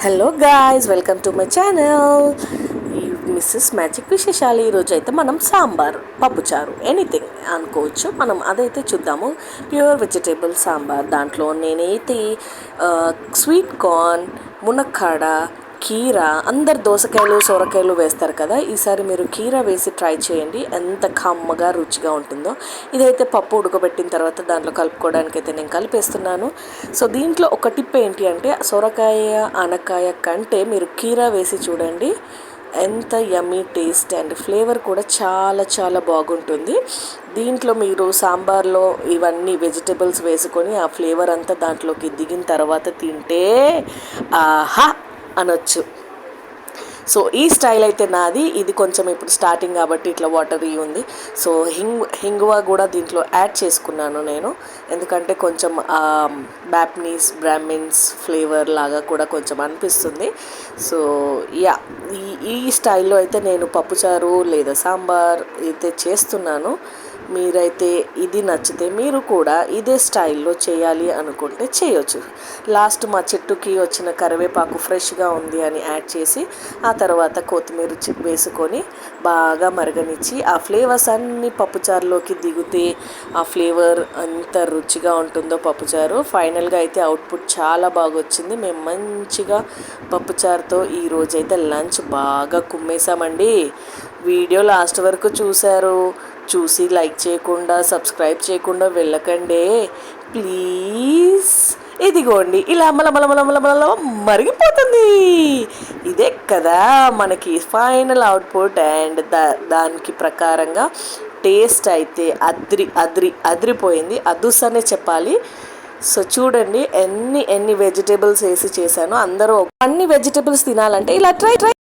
Hello guys, welcome to my channel Mrs magic విశేషాలు. ఈరోజు అయితే మనం సాంబార్, పప్పుచారు, ఎనీథింగ్ అనుకోవచ్చు. మనం అదైతే చూద్దాము. Pure vegetable sambar. దాంట్లో నేనైతే స్వీట్ కార్న్, మునక్కాడ, కీరా, అందరు దోసకాయలు సొరకాయలు వేస్తారు కదా, ఈసారి మీరు కీరా వేసి ట్రై చేయండి. ఎంత కమ్మగా రుచిగా ఉంటుందో. ఇదైతే పప్పు ఉడకబెట్టిన తర్వాత దాంట్లో కలుపుకోవడానికి అయితే నేను కలిపేస్తున్నాను. సో దీంట్లో ఒక టిప్ ఏంటి అంటే, సొరకాయ ఆనకాయ కంటే మీరు కీరా వేసి చూడండి. ఎంత యమ్మీ టేస్ట్ అండ్ ఫ్లేవర్ కూడా చాలా చాలా బాగుంటుంది. దీంట్లో మీరు సాంబార్లో ఇవన్నీ వెజిటబుల్స్ వేసుకొని ఆ ఫ్లేవర్ అంతా దాంట్లోకి దిగిన తర్వాత తింటే ఆహా అనొచ్చు. సో ఈ స్టైల్ అయితే నాది. ఇది కొంచెం ఇప్పుడు స్టార్టింగ్ కాబట్టి ఇట్లా వాటరీ ఉంది. సో హింగువ కూడా దీంట్లో యాడ్ చేసుకున్నాను నేను, ఎందుకంటే కొంచెం బ్యాప్నీస్ బ్రాహ్మిన్స్ ఫ్లేవర్ లాగా కూడా కొంచెం అనిపిస్తుంది. సో యా, ఈ స్టైల్లో అయితే నేను పప్పుచారు లేదా సాంబార్ అయితే చేస్తున్నాను. మీరైతే ఇది నచ్చితే మీరు కూడా ఇదే స్టైల్లో చేయాలి అనుకుంటే చేయొచ్చు. లాస్ట్ మా చెట్టుకి వచ్చిన కరివేపాకు ఫ్రెష్గా ఉంది అని యాడ్ చేసి ఆ తర్వాత కొత్తిమీర వేసుకొని బాగా మరగనిచ్చి ఆ ఫ్లేవర్స్ అన్నీ పప్పుచారులోకి దిగితే ఆ ఫ్లేవర్ అంత రుచిగా ఉంటుందో పప్పుచారు. ఫైనల్గా అయితే అవుట్పుట్ చాలా బాగా వచ్చింది. మేము మంచిగా పప్పుచారుతో ఈరోజైతే లంచ్ బాగా కుమ్మేశామండి. వీడియో లాస్ట్ వరకు చూసి లైక్ చేయకుండా సబ్స్క్రైబ్ చేయకుండా వెళ్ళకండి ప్లీజ్. ఇదిగోండి, ఇలా మలమల మరిగిపోతుంది. ఇదే కదా మనకి ఫైనల్ అవుట్పుట్. అండ్ దానికి ప్రకారంగా టేస్ట్ అయితే అదిరిపోయింది. అదుసనే చెప్పాలి. సో చూడండి ఎన్ని వెజిటేబుల్స్ వేసి చేశాను. అందరూ అన్ని వెజిటేబుల్స్ తినాలంటే ఇలా ట్రై